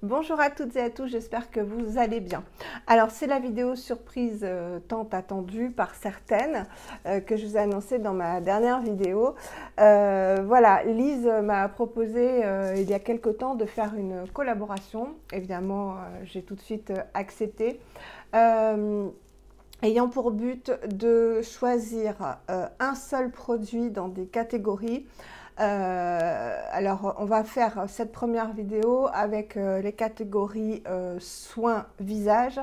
Bonjour à toutes et à tous, j'espère que vous allez bien. Alors c'est la vidéo surprise tant attendue par certaines que je vous ai annoncée dans ma dernière vidéo. Voilà, Lise m'a proposé il y a quelque temps de faire une collaboration. Évidemment, j'ai tout de suite accepté. Ayant pour but de choisir un seul produit dans des catégories. Alors, on va faire cette première vidéo avec les catégories soins visage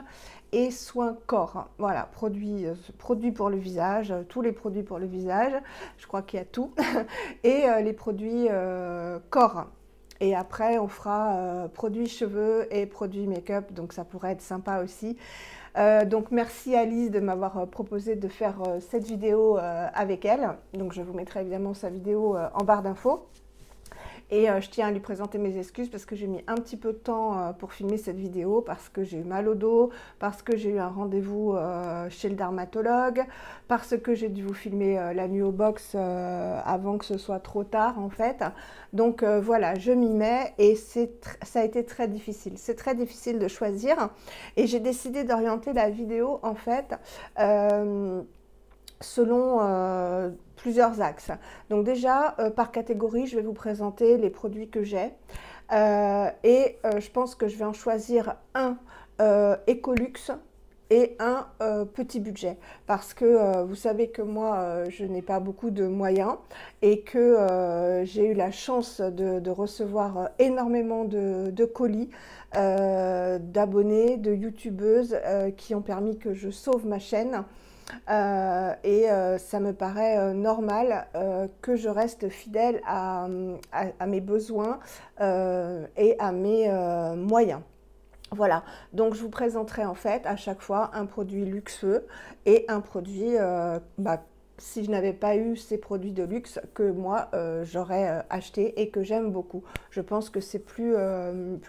et soins corps. Voilà, produits pour le visage, tous les produits pour le visage, je crois qu'il y a tout, et les produits corps. Et après, on fera produits cheveux et produits make-up, donc ça pourrait être sympa aussi. Donc merci à Lise de m'avoir proposé de faire cette vidéo avec elle. Donc je vous mettrai évidemment sa vidéo en barre d'infos. Et je tiens à lui présenter mes excuses parce que j'ai mis un petit peu de temps pour filmer cette vidéo, parce que j'ai eu mal au dos, parce que j'ai eu un rendez-vous chez le dermatologue, parce que j'ai dû vous filmer la nuit au box avant que ce soit trop tard en fait. Donc voilà, je m'y mets et ça a été très difficile. C'est très difficile de choisir et j'ai décidé d'orienter la vidéo en fait selon plusieurs axes. Donc déjà, par catégorie, je vais vous présenter les produits que j'ai. Je pense que je vais en choisir un Ecolux et un petit budget. Parce que vous savez que moi, je n'ai pas beaucoup de moyens et que j'ai eu la chance de recevoir énormément de colis d'abonnés, de youtubeuses qui ont permis que je sauve ma chaîne. Ça me paraît normal que je reste fidèle à mes besoins et à mes moyens. Voilà, donc je vous présenterai en fait à chaque fois un produit luxueux et un produit, si je n'avais pas eu ces produits de luxe, que moi j'aurais acheté et que j'aime beaucoup. Je pense que c'est plus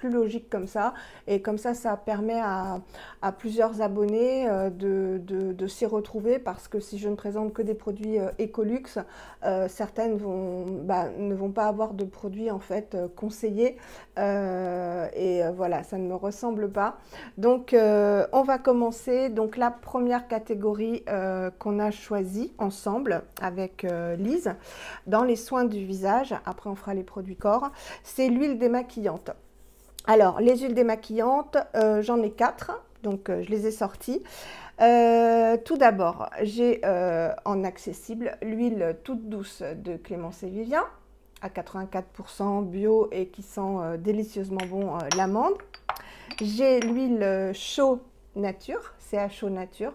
logique comme ça, et comme ça permet à plusieurs abonnés de s'y retrouver, parce que si je ne présente que des produits Ecolux, certaines ne vont pas avoir de produits en fait conseillés, voilà, ça ne me ressemble pas. Donc on va commencer. Donc la première catégorie qu'on a choisie ensemble avec Lise dans les soins du visage, après on fera les produits corps, c'est l'huile démaquillante. Alors les huiles démaquillantes, j'en ai 4, donc je les ai sorties. Tout d'abord, j'ai en accessible l'huile toute douce de Clémence et Vivien à 84% bio et qui sent délicieusement bon l'amande. J'ai l'huile Chaud Nature, CHO Nature,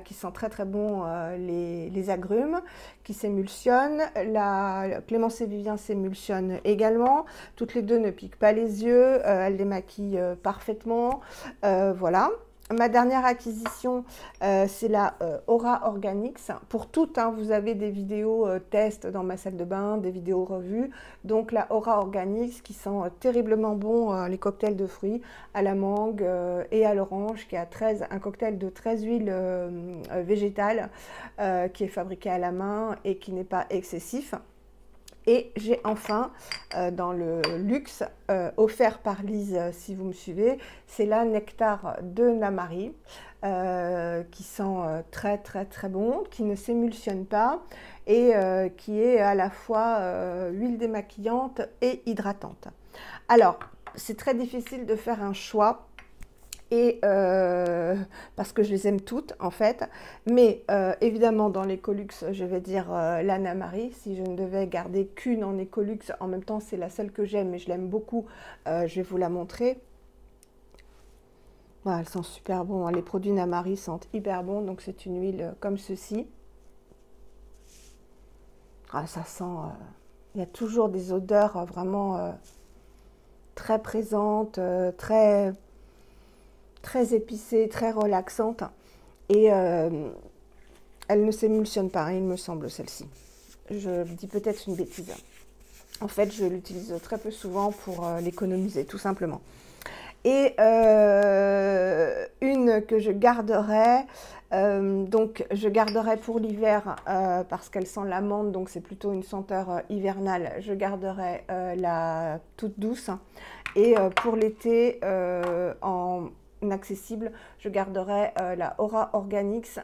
qui sent très très bon les agrumes, qui s'émulsionnent. La Clémence et Vivien s'émulsionne également. Toutes les deux ne piquent pas les yeux, elles démaquillent parfaitement. Voilà. Ma dernière acquisition, c'est la Aura Organics. Pour toutes, hein, vous avez des vidéos tests dans ma salle de bain, des vidéos revues. Donc la Aura Organics qui sent terriblement bon les cocktails de fruits à la mangue et à l'orange, qui a un cocktail de 13 huiles végétales qui est fabriqué à la main et qui n'est pas excessif. Et j'ai enfin, dans le luxe, offert par Lise, si vous me suivez, c'est la Nectar de Namari, qui sent très très très bon, qui ne s'émulsionne pas et qui est à la fois huile démaquillante et hydratante. Alors, c'est très difficile de faire un choix. Parce que je les aime toutes en fait, mais évidemment dans l'Ecolux je vais dire la Namari. Si je ne devais garder qu'une en Ecolux, en même temps c'est la seule que j'aime et je l'aime beaucoup, je vais vous la montrer. Voilà, elle sent super bon, hein. Les produits Namari sentent hyper bon, donc c'est une huile comme ceci. Ah, ça sent, il y a toujours des odeurs vraiment très présentes, très épicée, très relaxante, et elle ne s'émulsionne pas, hein, il me semble, celle-ci. Je dis peut-être une bêtise. En fait, je l'utilise très peu souvent pour l'économiser, tout simplement. Et une que je garderai, donc je garderai pour l'hiver parce qu'elle sent l'amande, donc c'est plutôt une senteur hivernale. Je garderai la toute douce. Et pour l'été, en accessible, je garderai la Aura Organics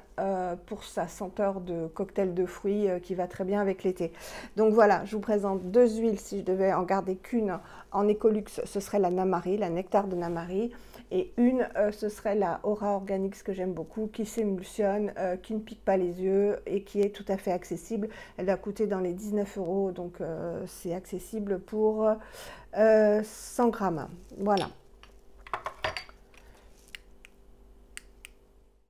pour sa senteur de cocktail de fruits qui va très bien avec l'été. Donc voilà, je vous présente deux huiles. Si je devais en garder qu'une en Ecolux, ce serait la Namari, la Nectar de Namari. Et une, ce serait la Aura Organics que j'aime beaucoup, qui s'émulsionne, qui ne pique pas les yeux et qui est tout à fait accessible. Elle va coûter dans les 19 €, donc c'est accessible pour 100 grammes. Voilà.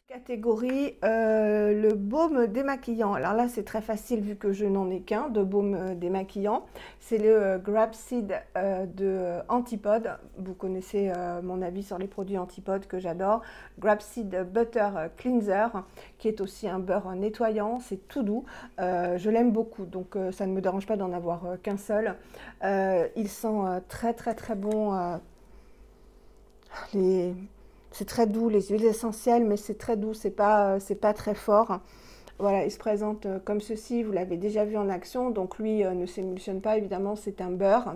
Catégorie le baume démaquillant. Alors là, c'est très facile vu que je n'en ai qu'un de baume démaquillant. C'est le Grapseed de Antipode. Vous connaissez mon avis sur les produits Antipode que j'adore. Grapseed Butter Cleanser, qui est aussi un beurre nettoyant. C'est tout doux. Je l'aime beaucoup, donc ça ne me dérange pas d'en avoir qu'un seul. Il sent très très très bon. C'est très doux, les huiles essentielles, mais c'est très doux, c'est pas très fort. Voilà, il se présente comme ceci, vous l'avez déjà vu en action, donc lui ne s'émulsionne pas, évidemment, c'est un beurre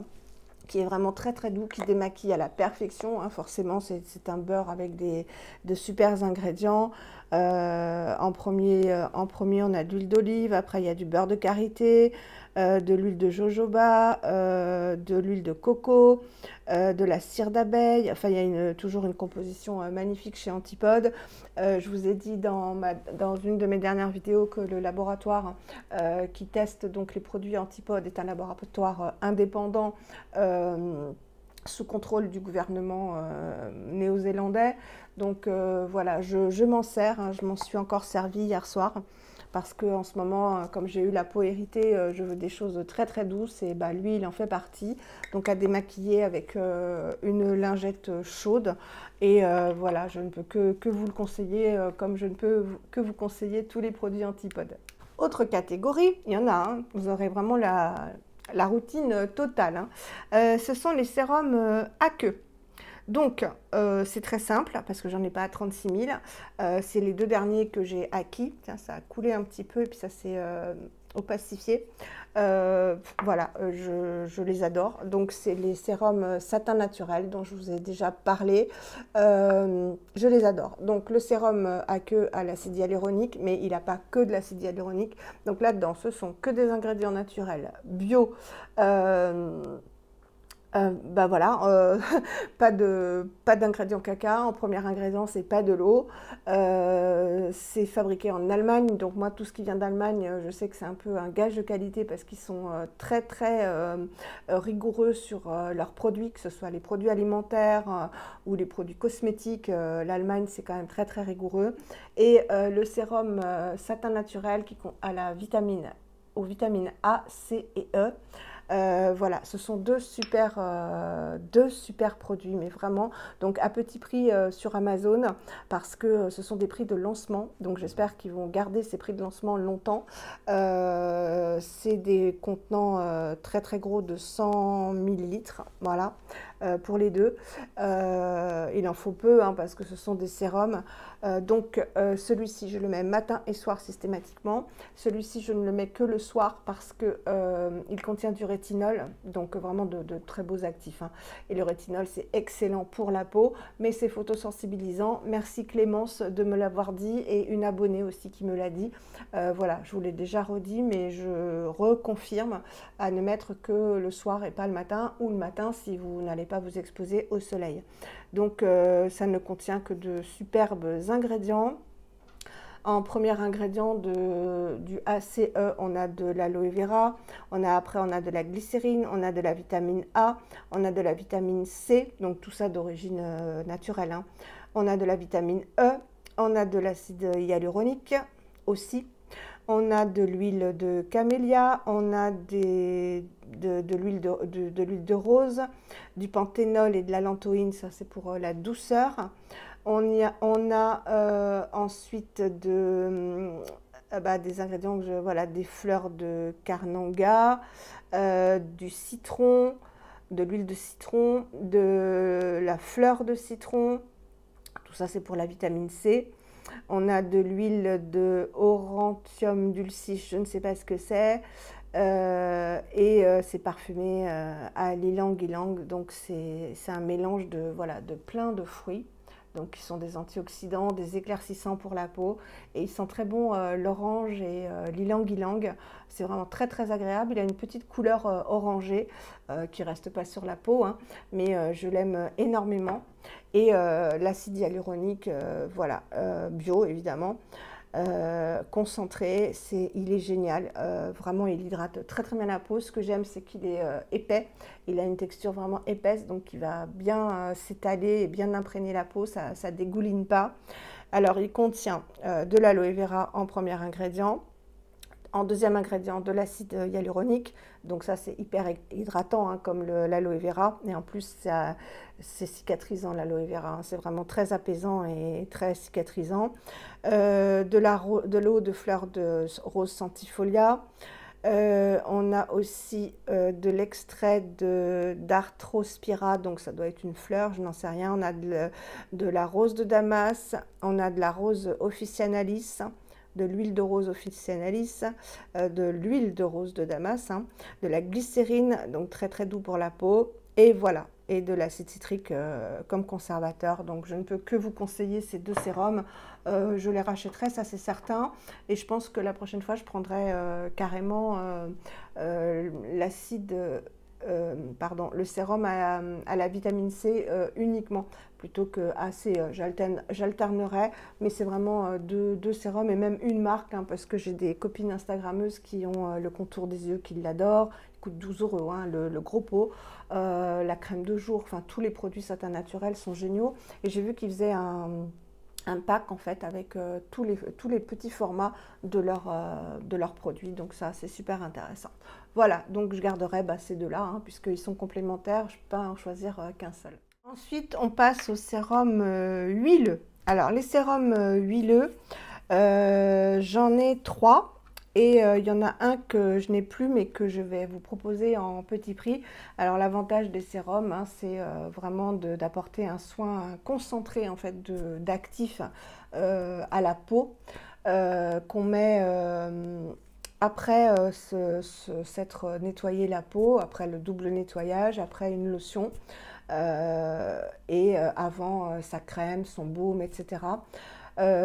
qui est vraiment très très doux, qui démaquille à la perfection, hein. Forcément c'est un beurre avec de super ingrédients. En premier, on a de l'huile d'olive, après il y a du beurre de karité, de l'huile de jojoba, de l'huile de coco, de la cire d'abeille. Enfin, il y a toujours une composition magnifique chez Antipode. Je vous ai dit dans une de mes dernières vidéos que le laboratoire qui teste donc les produits Antipode est un laboratoire indépendant sous contrôle du gouvernement néo-zélandais. Donc voilà, je m'en sers, hein, je m'en suis encore servi hier soir parce que en ce moment, comme j'ai eu la peau irritée, je veux des choses très très douces et bah, lui il en fait partie. Donc à démaquiller avec une lingette chaude et voilà, je ne peux que vous le conseiller comme je ne peux que vous conseiller tous les produits Antipode. Autre catégorie, il y en a, hein, vous aurez vraiment la routine totale, hein. Ce sont les sérums à queue. Donc, c'est très simple parce que j'en ai pas à 36 000. C'est les deux derniers que j'ai acquis. Tiens, ça a coulé un petit peu et puis ça s'est opacifié. Voilà, je les adore. Donc, c'est les sérums satin naturel dont je vous ai déjà parlé. Je les adore. Donc, le sérum à queue a l'acide hyaluronique, mais il n'a pas que de l'acide hyaluronique. Donc, là-dedans, ce sont que des ingrédients naturels bio. Bah voilà, pas d'ingrédients caca. En premier ingrédient, c'est pas de l'eau. C'est fabriqué en Allemagne, donc moi tout ce qui vient d'Allemagne, je sais que c'est un peu un gage de qualité parce qu'ils sont très très rigoureux sur leurs produits, que ce soit les produits alimentaires ou les produits cosmétiques. L'Allemagne c'est quand même très très rigoureux. Et le sérum satin naturel qui a aux vitamines A, C et E. Voilà, ce sont deux super produits, mais vraiment, donc à petit prix sur Amazon, parce que ce sont des prix de lancement, donc j'espère qu'ils vont garder ces prix de lancement longtemps. C'est des contenants très très gros de 100 millilitres, voilà, pour les deux. Il en faut peu, hein, parce que ce sont des sérums. Donc celui-ci, je le mets matin et soir systématiquement. Celui-ci, je ne le mets que le soir parce que il contient du rétinol, donc vraiment de très beaux actifs, hein. Et le rétinol, c'est excellent pour la peau, mais c'est photosensibilisant. Merci Clémence de me l'avoir dit et une abonnée aussi qui me l'a dit. Voilà, je vous l'ai déjà redit, mais je reconfirme à ne mettre que le soir et pas le matin, ou le matin si vous n'allez pas vous exposer au soleil. Donc ça ne contient que de superbes ingrédients. En premier ingrédient du ACE, on a de l'aloe vera, après on a de la glycérine, on a de la vitamine A, on a de la vitamine C, donc tout ça d'origine naturelle, hein. On a de la vitamine E, on a de l'acide hyaluronique aussi. On a de l'huile de camélia, on a de l'huile de rose, du panthénol et de la lantoïne, ça c'est pour la douceur. On a ensuite des ingrédients, voilà, des fleurs de carnanga, du citron, de l'huile de citron, de la fleur de citron. Tout ça, c'est pour la vitamine C. On a de l'huile de Aurantium dulcis, je ne sais pas ce que c'est. C'est parfumé à l'ylang-ylang. Donc, c'est un mélange de, voilà, de plein de fruits. Donc, qui sont des antioxydants, des éclaircissants pour la peau. Et ils sont très bons, l'orange et l'ylang-ylang. C'est vraiment très, très agréable. Il a une petite couleur orangée qui ne reste pas sur la peau, hein, mais je l'aime énormément. Et l'acide hyaluronique, voilà, bio évidemment, concentré, il est génial, vraiment il hydrate très très bien la peau. Ce que j'aime, c'est qu'il est épais, il a une texture vraiment épaisse, donc il va bien s'étaler et bien imprégner la peau, ça ne dégouline pas. Alors il contient de l'aloe vera en premier ingrédient. En deuxième ingrédient, de l'acide hyaluronique. Donc ça, c'est hyper hydratant, hein, comme l'aloe vera. Et en plus, c'est cicatrisant, l'aloe vera. Hein. C'est vraiment très apaisant et très cicatrisant. De l'eau de fleur de rose centifolia. On a aussi de l'extrait d'Arthrospira, donc ça doit être une fleur, je n'en sais rien. On a de la rose de Damas. On a de la rose officinalis, de l'huile de rose officinalis, de l'huile de rose de Damas, hein, de la glycérine, donc très très doux pour la peau, et voilà, et de l'acide citrique comme conservateur. Donc je ne peux que vous conseiller ces deux sérums. Je les rachèterai, ça c'est certain, et je pense que la prochaine fois je prendrai carrément le sérum à la vitamine C uniquement, plutôt que assez, j'alternerai, mais c'est vraiment deux sérums et même une marque, hein, parce que j'ai des copines instagrammeuses qui ont le contour des yeux, qui l'adorent. Il coûte 12 €, hein, le gros pot, la crème de jour, enfin tous les produits Satin Naturel sont géniaux, et j'ai vu qu'ils faisaient un pack en fait avec tous les petits formats de leurs produits, donc ça c'est super intéressant. Voilà, donc je garderai ces deux-là, hein, puisqu'ils sont complémentaires, je ne peux pas en choisir qu'un seul. Ensuite, on passe au sérum huileux. Alors, les sérums huileux, j'en ai 3. Et il y en a un que je n'ai plus, mais que je vais vous proposer en petit prix. Alors, l'avantage des sérums, hein, c'est vraiment d'apporter un soin concentré en fait, d'actifs à la peau qu'on met après s'être nettoyé la peau, après le double nettoyage, après une lotion. Avant sa crème, son baume, etc.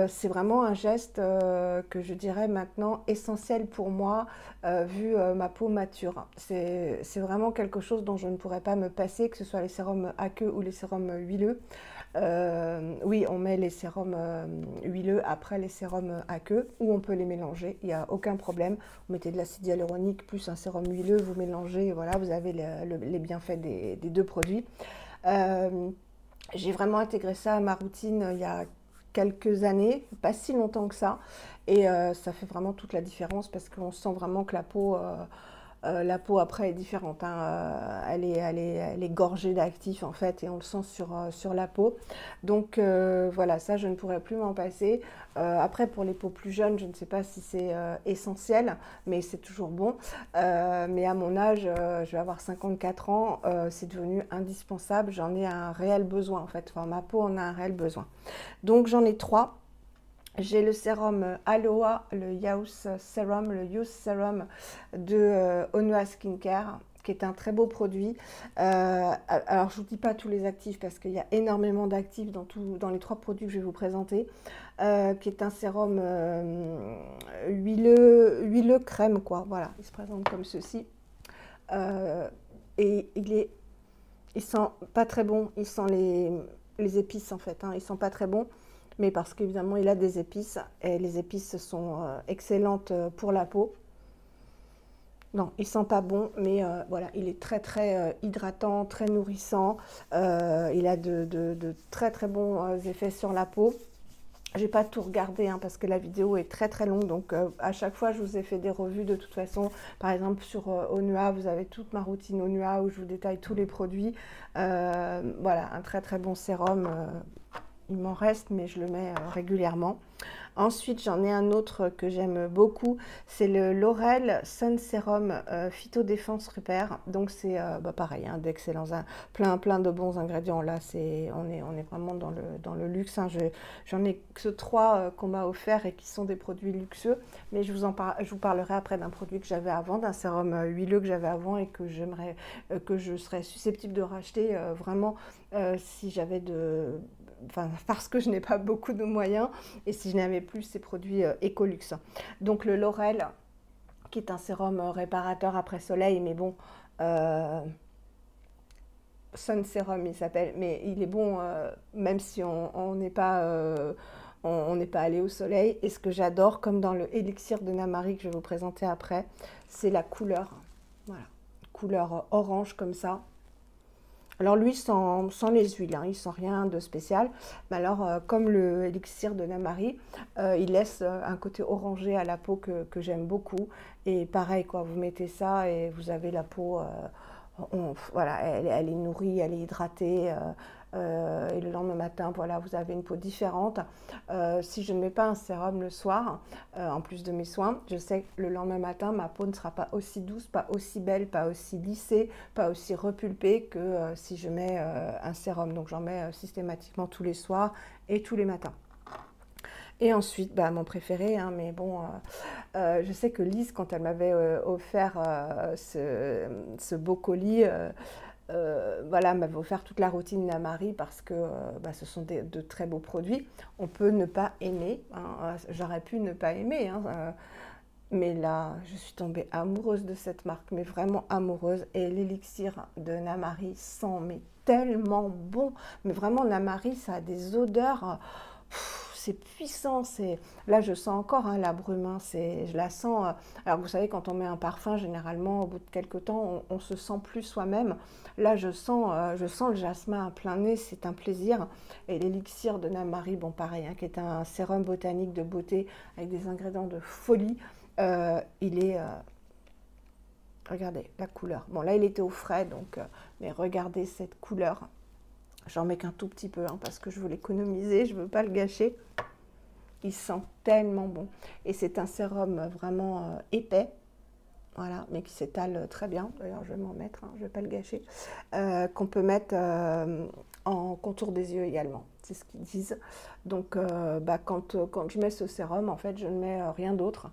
C'est vraiment un geste que je dirais maintenant essentiel pour moi, vu ma peau mature. C'est vraiment quelque chose dont je ne pourrais pas me passer, que ce soit les sérums aqueux ou les sérums huileux. Oui, on met les sérums huileux après les sérums aqueux, ou on peut les mélanger, il n'y a aucun problème. Vous mettez de l'acide hyaluronique plus un sérum huileux, vous mélangez, voilà, vous avez les bienfaits des deux produits. J'ai vraiment intégré ça à ma routine il y a quelques années, pas si longtemps que ça, et ça fait vraiment toute la différence, parce qu'on sent vraiment que la peau après est différente, hein. Elle est gorgée d'actifs en fait, et on le sent sur la peau. Donc voilà, ça je ne pourrais plus m'en passer. Après, pour les peaux plus jeunes, je ne sais pas si c'est essentiel, mais c'est toujours bon. Mais à mon âge, je vais avoir 54 ans, c'est devenu indispensable. J'en ai un réel besoin en fait. Enfin, ma peau en a un réel besoin. Donc j'en ai 3. J'ai le sérum Aloha, le Youth Serum de Honua Skincare, qui est un très beau produit. Alors, je ne vous dis pas tous les actifs, parce qu'il y a énormément d'actifs dans les 3 produits que je vais vous présenter, qui est un sérum huileux crème, quoi. Voilà, il se présente comme ceci. Et il sent pas très bon, il sent les épices, en fait, hein. Il sent pas très bon. Mais parce qu'évidemment, il a des épices, et les épices sont excellentes pour la peau. Non, il sent pas bon, mais voilà, il est très très hydratant, très nourrissant. Il a de très très bons effets sur la peau. Je n'ai pas tout regardé, hein, parce que la vidéo est très très longue, donc à chaque fois je vous ai fait des revues de toute façon. Par exemple sur Honua, vous avez toute ma routine Honua où je vous détaille tous les produits. Voilà, un très très bon sérum. il m'en reste, mais je le mets régulièrement. Ensuite, j'en ai un autre que j'aime beaucoup, c'est le L'Oréal Sun Serum Phytodéfense Repère. Donc c'est pareil, hein, d'excellents, plein de bons ingrédients. Là, on est vraiment dans le luxe. Hein. J'en ai que 3 qu'on m'a offert et qui sont des produits luxueux. Mais je vous parlerai après d'un produit que j'avais avant, d'un sérum huileux que j'avais avant et que j'aimerais, que je serais susceptible de racheter vraiment si j'avais enfin, parce que je n'ai pas beaucoup de moyens et si je n'avais plus ces produits Ecolux. Donc le L'Oréal, qui est un sérum réparateur après soleil, mais bon, Sun Serum il s'appelle, mais il est bon même si on n'est pas on n'est pas allé au soleil. Et ce que j'adore, comme dans le élixir de Namari que je vais vous présenter après, c'est la couleur. Voilà, couleur orange comme ça. Alors lui, sans les huiles, hein, il sent rien de spécial. Mais alors, comme le élixir de Namari, il laisse un côté orangé à la peau que j'aime beaucoup. Et pareil, quoi, vous mettez ça et vous avez la peau, voilà, elle est nourrie, elle est hydratée. Et le lendemain matin, voilà, vous avez une peau différente. Si je ne mets pas un sérum le soir, en plus de mes soins, je sais que le lendemain matin, ma peau ne sera pas aussi douce, pas aussi belle, pas aussi lissée, pas aussi repulpée que si je mets un sérum. Donc j'en mets systématiquement tous les soirs et tous les matins. Et ensuite, mon préféré, hein, mais bon, je sais que Lise, quand elle m'avait offert ce beau colis, voilà, m'avait offert toute la routine Namari parce que ce sont de très beaux produits. On peut ne pas aimer, hein, j'aurais pu ne pas aimer, hein, mais là, je suis tombée amoureuse de cette marque, mais vraiment amoureuse. Et l'élixir de Namari sent mais tellement bon. Mais vraiment, Namari, ça a des odeurs... c'est puissant, là je sens encore hein, la brume, hein, je la sens. Alors vous savez, quand on met un parfum, généralement au bout de quelques temps, on se sent plus soi-même. Là je sens le jasmin à plein nez, c'est un plaisir. Et l'élixir de Namari, bon pareil, hein, qui est un sérum botanique de beauté avec des ingrédients de folie, il est... regardez la couleur. Bon là il était au frais, donc, mais regardez cette couleur. J'en mets qu'un tout petit peu hein, parce que je veux l'économiser, je ne veux pas le gâcher. Il sent tellement bon. Et c'est un sérum vraiment épais, voilà, mais qui s'étale très bien. D'ailleurs, je vais m'en mettre, hein, je ne vais pas le gâcher. Qu'on peut mettre en contour des yeux également, c'est ce qu'ils disent. Donc, quand je mets ce sérum, en fait, je ne mets rien d'autre.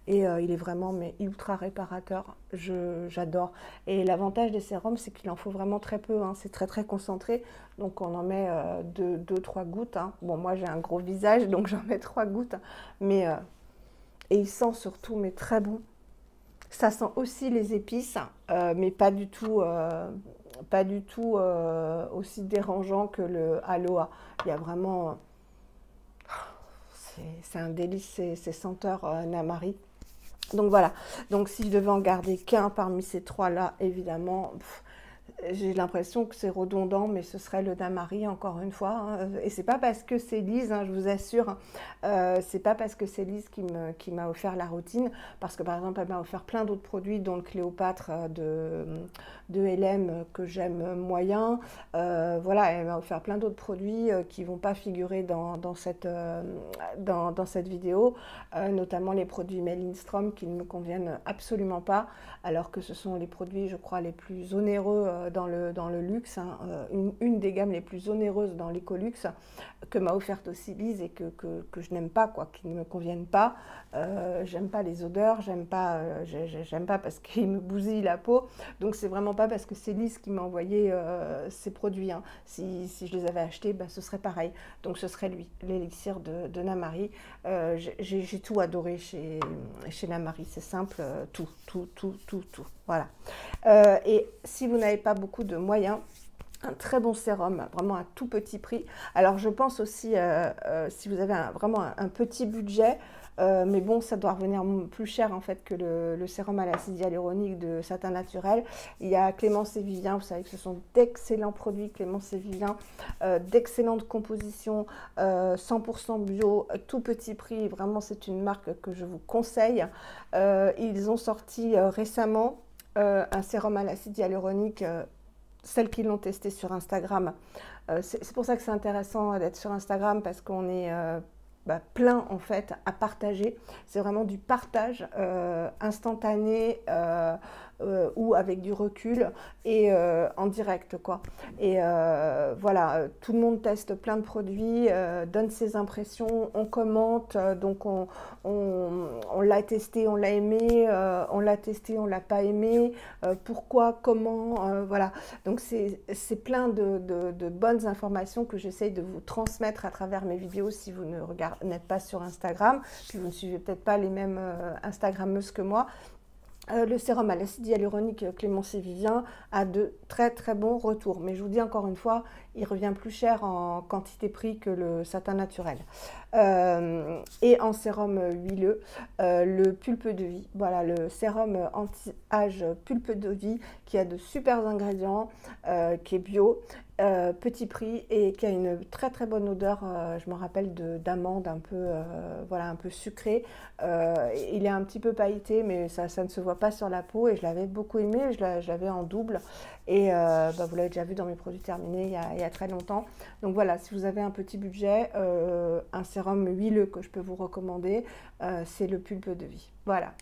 Et il est vraiment ultra réparateur, j'adore. Et l'avantage des sérums, c'est qu'il en faut vraiment très peu, hein. C'est très très concentré, donc on en met 2-3 gouttes. Hein. Bon, moi j'ai un gros visage, donc j'en mets 3 gouttes. Mais, et il sent surtout, mais très bon. Ça sent aussi les épices, mais pas du tout aussi dérangeant que le aloe. Il y a vraiment... c'est un délice, ces senteurs Namari. Donc voilà, donc si je devais en garder qu'un parmi ces 3-là, évidemment, j'ai l'impression que c'est redondant, mais ce serait le Namari, encore une fois. Hein. Et c'est pas parce que c'est Lise, hein, je vous assure, c'est pas parce que c'est Lise qui m'a offert la routine, parce que par exemple, elle m'a offert plein d'autres produits, dont le Cléopâtre de LM que j'aime moyen. Voilà, elle m'a offert plein d'autres produits qui vont pas figurer dans cette vidéo, notamment les produits Mellinstrom qui ne me conviennent absolument pas, alors que ce sont les produits, je crois, les plus onéreux dans le luxe, hein, une des gammes les plus onéreuses dans l'Ecolux, que m'a offerte aussi Lise et que je n'aime pas, quoi, qui ne me conviennent pas. J'aime pas les odeurs, j'aime pas parce qu'ils me bousillent la peau. Donc c'est vraiment pas parce que c'est Lise qui m'a envoyé ces produits. Hein. Si je les avais achetés, ce serait pareil. Donc ce serait lui, l'élixir de Namari. J'ai tout adoré chez Namari. C'est simple, tout. Voilà. Et si vous n'avez pas beaucoup de moyens, un très bon sérum, vraiment à tout petit prix. Alors je pense aussi, si vous avez vraiment un petit budget, mais bon, ça doit revenir plus cher en fait que le sérum à l'acide hyaluronique de Satin Naturel. Il y a Clémence et Vivien, vous savez que ce sont d'excellents produits, Clémence et Vivien, d'excellentes compositions, 100% bio, tout petit prix. Vraiment, c'est une marque que je vous conseille. Ils ont sorti récemment un sérum à l'acide hyaluronique celles qui l'ont testé sur Instagram. C'est pour ça que c'est intéressant d'être sur Instagram, parce qu'on est plein en fait à partager. C'est vraiment du partage instantané ou avec du recul et en direct quoi. Et voilà, tout le monde teste plein de produits, donne ses impressions, on commente, donc on l'a testé, on l'a aimé, on l'a testé, on l'a pas aimé, pourquoi, comment, voilà. Donc c'est plein de bonnes informations que j'essaye de vous transmettre à travers mes vidéos. Si vous n'êtes pas sur Instagram, puis vous ne suivez peut-être pas les mêmes Instagrammeuses que moi, le sérum à l'acide hyaluronique Clémence et Vivien a de très très bons retours. Mais je vous dis encore une fois, il revient plus cher en quantité-prix que le satin naturel. Et en sérum huileux, le Pulpe de Vie. Voilà, le sérum anti-âge Pulpe de Vie qui a de super ingrédients, qui est bio, petit prix et qui a une très très bonne odeur. Je me rappelle d'amande un peu, voilà, un peu sucrée. Il est un petit peu pailleté, mais ça ne se voit pas sur la peau et je l'avais beaucoup aimé. Je l'avais en double et vous l'avez déjà vu dans mes produits terminés il y a très longtemps. Donc voilà, si vous avez un petit budget, un sérum huileux que je peux vous recommander, c'est le Pulpe de Vie. Voilà.